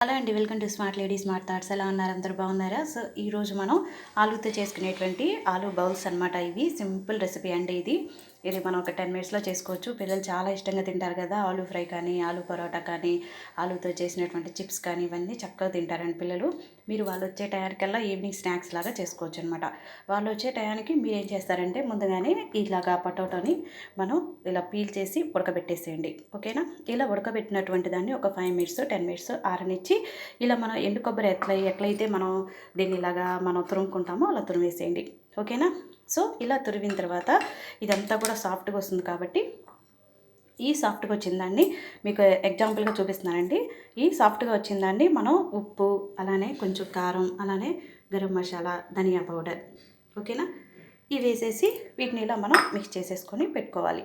Hello అండి, welcome to smart lady smart thoughts. ఎలా ఉన్నారు? అందరూ బాగున్నారా? సో ఈరోజు మనం ఆలూతో చేసుకునేటువంటి ఆలూ బౌల్స్ అనమాట. ఇవి సింపుల్ రెసిపీ అండి. ఇది మనం ఒక 10 మినిట్స్లో చేసుకోవచ్చు. పిల్లలు చాలా ఇష్టంగా తింటారు కదా. ఆలూ ఫ్రై కానీ, ఆలూ పరోటా కానీ, ఆలూతో చేసినటువంటి చిప్స్ కానీ ఇవన్నీ చక్కగా తింటారండి పిల్లలు. మీరు వాళ్ళు వచ్చే టయానికల్లా ఈవినింగ్ స్నాక్స్ లాగా చేసుకోవచ్చు అనమాట. వాళ్ళు వచ్చే టయానికి మీరు ఏం చేస్తారంటే ముందుగానే ఇలాగా పొటాటోని మనం ఇలా పీల్ చేసి ఉడకబెట్టేసేయండి. ఓకేనా? ఇలా ఉడకబెట్టినటువంటి దాన్ని ఒక 5 మినిట్స్ 10 మినిట్స్ ఆరనిచ్చి ఇలా మనం ఎండు కొబ్బరి ఎట్లయితే మనం దీన్ని ఇలాగా మనం తురుముకుంటామో అలా తురిమేసేయండి. ఓకేనా? సో ఇలా తురిమిన తర్వాత ఇదంతా కూడా సాఫ్ట్గా వస్తుంది కాబట్టి ఈ సాఫ్ట్గా వచ్చిందాన్ని మీకు ఎగ్జాంపుల్గా చూపిస్తున్నానండి. ఈ సాఫ్ట్గా వచ్చిందాన్ని మనం ఉప్పు, అలానే కొంచెం కారం, అలానే గరం మసాలా, ధనియా పౌడర్, ఓకేనా, ఇవి వేసేసి వీటిని ఇలా మనం మిక్స్ చేసేసుకొని పెట్టుకోవాలి.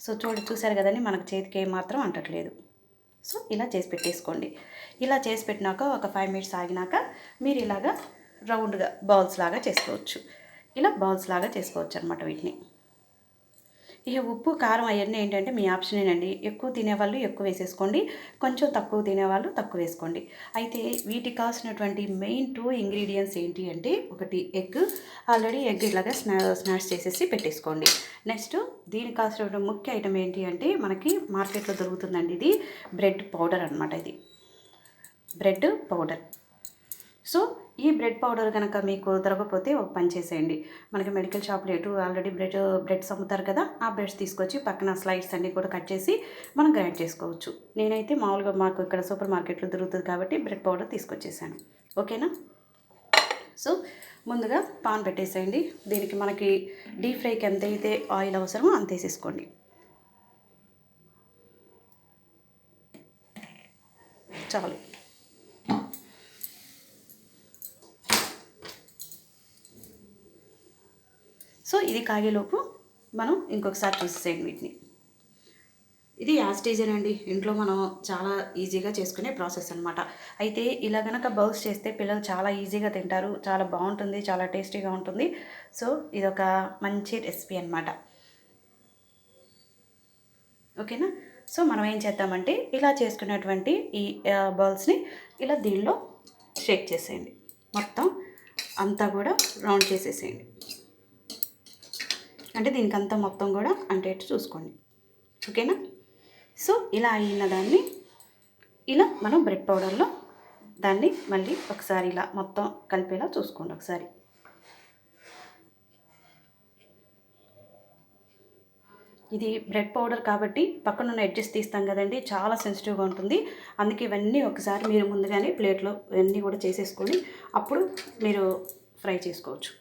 సో చూసారు కదండి, మనకు చేతికి ఏమాత్రం అంటట్లేదు. సో ఇలా చేసి పెట్టేసుకోండి. ఇలా చేసి పెట్టినాక ఒక 5 మినిట్స్ ఆగినాక మీరు ఇలాగా రౌండ్గా బౌల్స్ లాగా చేసుకోవచ్చు. ఇలా బౌల్స్ లాగా చేసుకోవచ్చు అనమాట వీటిని. ఇక ఉప్పు కారం అవన్నీ ఏంటంటే మీ ఆప్షనేనండి. ఎక్కువ తినేవాళ్ళు ఎక్కువ వేసేసుకోండి, కొంచెం తక్కువ తినేవాళ్ళు తక్కువ వేసుకోండి. అయితే వీటికి కావాల్సినటువంటి మెయిన్ 2 ఇంగ్రీడియంట్స్ ఏంటి అంటే, ఒకటి ఎగ్. ఆల్రెడీ ఎగ్ ఇలాగా స్మాష్ చేసేసి పెట్టేసుకోండి. నెక్స్ట్ దీనికి కావాల్సినటువంటి ముఖ్య ఐటమ్ ఏంటి అంటే, మనకి మార్కెట్లో దొరుకుతుందండి, ఇది బ్రెడ్ పౌడర్ అనమాట. ఇది బ్రెడ్ పౌడర్. సో ఈ బ్రెడ్ పౌడర్ కనుక మీకు దొరకకపోతే ఒక పని చేసేయండి. మనకి మెడికల్ షాప్లో ఆల్రెడీ బ్రెడ్స్ అమ్ముతారు కదా, ఆ బ్రెడ్స్ తీసుకొచ్చి పక్కన స్లైడ్స్ అన్నీ కూడా కట్ చేసి మనం గ్రైండ్ చేసుకోవచ్చు. నేనైతే మామూలుగా మాకు ఇక్కడ సూపర్ మార్కెట్లో దొరుకుతుంది కాబట్టి బ్రెడ్ పౌడర్ తీసుకొచ్చేసాను. ఓకేనా? సో ముందుగా పాన్ పెట్టేసేయండి. దీనికి మనకి డీప్ ఫ్రైకి ఎంతైతే ఆయిల్ అవసరమో అంత వేసేసుకోండి. చాలు. సో ఇది కాగేలోపు మనం ఇంకొకసారి చూసేసేయండి వీటిని. ఇది యాస్టీజన్ అండి, ఇంట్లో మనం చాలా ఈజీగా చేసుకునే ప్రాసెస్ అనమాట. అయితే ఇలా కనుక బౌల్స్ చేస్తే పిల్లలు చాలా ఈజీగా తింటారు, చాలా బాగుంటుంది, చాలా టేస్టీగా ఉంటుంది. సో ఇదొక మంచి రెసిపీ అనమాట. ఓకేనా? సో మనం ఏం చేద్దామంటే ఇలా చేసుకున్నటువంటి ఈ బౌల్స్ని ఇలా దీనిలో షేక్ చేసేయండి. మొత్తం అంతా కూడా రౌండ్ చేసేసేయండి. అంటే దీనికంతా మొత్తం కూడా అంటేట్టు చూసుకోండి. ఓకేనా? సో ఇలా అయిన దాన్ని ఇలా మనం బ్రెడ్ పౌడర్లో దాన్ని మళ్ళీ ఒకసారి ఇలా మొత్తం కలిపేలా చూసుకోండి. ఒకసారి ఇది బ్రెడ్ పౌడర్ కాబట్టి పక్కన ఉన్న ఎడ్జెస్ తీస్తాం కదండి, చాలా సెన్సిటివ్గా ఉంటుంది. అందుకే ఇవన్నీ ఒకసారి మీరు ముందుగానే ప్లేట్లో ఇవన్నీ కూడా చేసేసుకొని అప్పుడు మీరు ఫ్రై చేసుకోవచ్చు.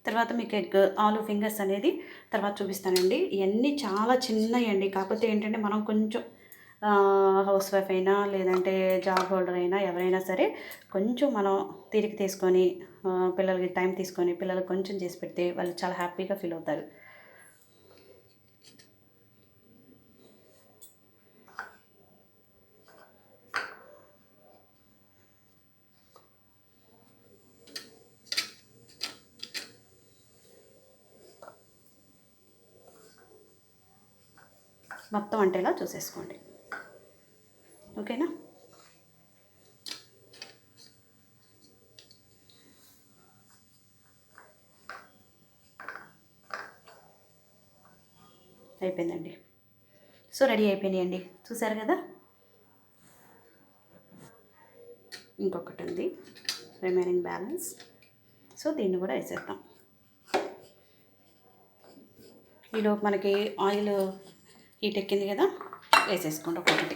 తర్వాత మీకు ఎగ్ ఆలూ ఫింగర్స్ అనేది తర్వాత చూపిస్తానండి. ఇవన్నీ చాలా చిన్నవి అండి. కాకపోతే ఏంటంటే మనం కొంచెం హౌస్ వైఫ్ అయినా లేదంటే జాబ్ హోల్డర్ అయినా ఎవరైనా సరే కొంచెం మనం తీరిక తీసుకొని పిల్లలకి టైం తీసుకొని పిల్లలకు కొంచెం చేసి పెడితే వాళ్ళు చాలా హ్యాపీగా ఫీల్ అవుతారు. మొత్తం అంటేలా చూసేసుకోండి. ఓకేనా? అయిపోయిందండి. సో రెడీ అయిపోయినాయండి, చూసారు కదా. ఇంకొకటి ఉంది రిమైనింగ్ బ్యాలెన్స్. సో దీన్ని కూడా వేసేద్దాం. ఈలోపు మనకి ఆయిల్ హీట్ ఎక్కింది కదా, వేసేసుకోండి ఒక్కొక్కటి.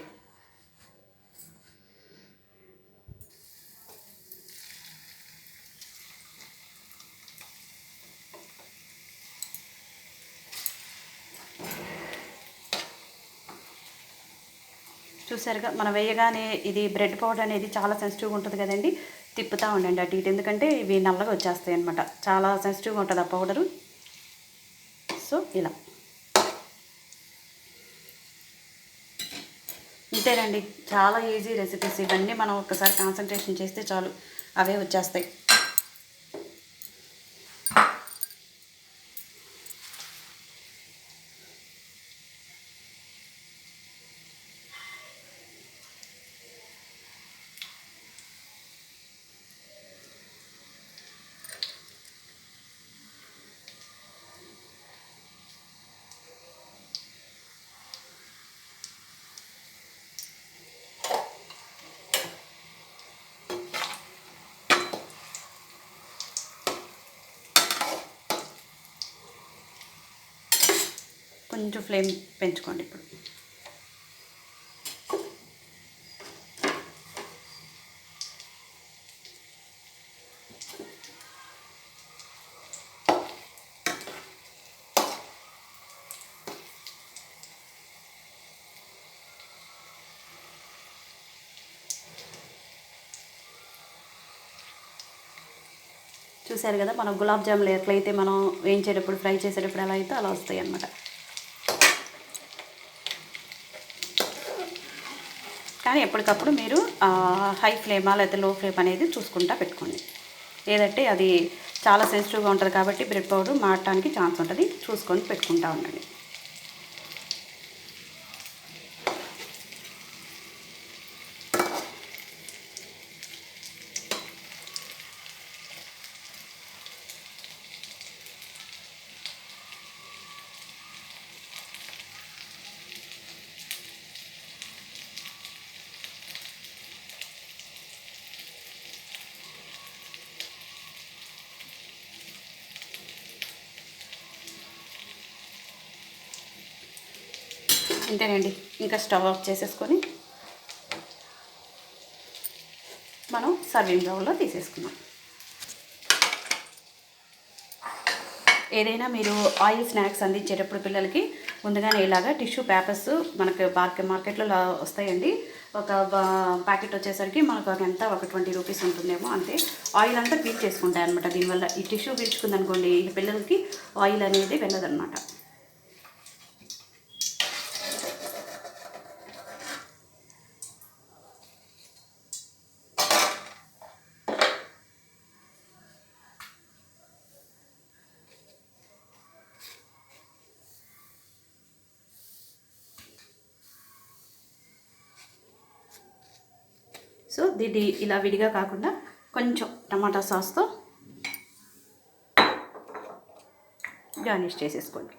చూసారుగా, మనం వేయగానే ఇది బ్రెడ్ పౌడర్ అనేది చాలా సెన్సిటివ్గా ఉంటుంది కదండి, తిప్పుతూ ఉండండి అటు ఇటు, ఎందుకంటే ఇవి నల్లగా వచ్చేస్తాయి అనమాట. చాలా సెన్సిటివ్గా ఉంటుంది ఆ పౌడరు. సో ఇలా ఇంతేనండి, చాలా ఈజీ రెసిపీస్ ఇవన్నీ. మనం ఒక్కసారి కాన్సన్ట్రేషన్ చేస్తే చాలు, అవే వచ్చేస్తాయి. కొంచెం ఫ్లేమ్ పెంచుకోండి ఇప్పుడు. చూసారు కదా, మనం గులాబ్ జాములు ఎట్లయితే మనం వేయించేటప్పుడు ఫ్రై చేసేటప్పుడు ఎలా అయితే అలా వస్తాయి అన్నమాట. కానీ ఎప్పటికప్పుడు మీరు హై ఫ్లేమా లేకపోతే లో ఫ్లేమ్ అనేది చూసుకుంటా పెట్టుకోండి. లేదంటే అది చాలా సెన్సిటివ్గా ఉంటుంది కాబట్టి బ్రెడ్ పౌడర్ మాడటానికి ఛాన్స్ ఉంటుంది. చూసుకొని పెట్టుకుంటా ఉండండి. అంతేనండి, ఇంకా స్టవ్ ఆఫ్ చేసేసుకొని మనం సర్వింగ్ బౌల్లో తీసేసుకున్నాం. ఏదైనా మీరు ఆయిల్ స్నాక్స్ అందించేటప్పుడు పిల్లలకి ముందుగానే ఇలాగా టిష్యూ పేపర్స్ మనకు మార్కెట్లో వస్తాయండి. ఒక ప్యాకెట్ వచ్చేసరికి మనకు ఎంత ఒక 20 రూపీస్ ఉంటుందేమో, అంతే. ఆయిల్ అంతా పీల్ చేసుకుంటాయి అనమాట. దీనివల్ల ఈ టిష్యూ పీల్చుకుందనుకోండి, ఈ పిల్లలకి ఆయిల్ అనేది వెళ్ళదన్నమాట. సో దీన్ని ఇలా విడిగా కాకుండా కొంచెం టమాటా సాస్తో గార్నిష్ చేసేసుకోండి.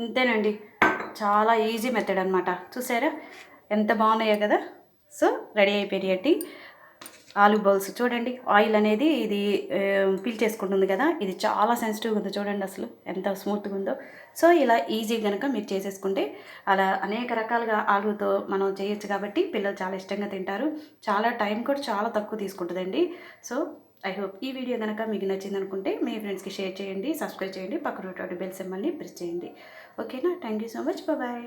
ఇంతేనండి, చాలా ఈజీ మెథడ్ అనమాట. చూసారా ఎంత బాగున్నాయో కదా. సో రెడీ అయిపోయేటి ఆలూ బౌల్స్. చూడండి, ఆయిల్ అనేది ఇది పీల్ చేసుకుంటుంది కదా, ఇది చాలా సెన్సిటివ్గా ఉంది. చూడండి అసలు ఎంత స్మూత్గా ఉందో. సో ఇలా ఈజీ కనుక మీరు చేసేసుకుంటే అలా అనేక రకాలుగా ఆలూతో మనం చేయొచ్చు కాబట్టి పిల్లలు చాలా ఇష్టంగా తింటారు. చాలా టైం కూడా చాలా తక్కువ తీసుకుంటుందండి. సో ఐ హోప్ ఈ వీడియో కనుక మీకు నచ్చింది అనుకుంటే మీ ఫ్రెండ్స్కి షేర్ చేయండి, సబ్స్క్రైబ్ చేయండి, పక్కన బెల్ సింబల్ని ప్రెస్ చేయండి. ఓకేనా? Thank you so much. Bye.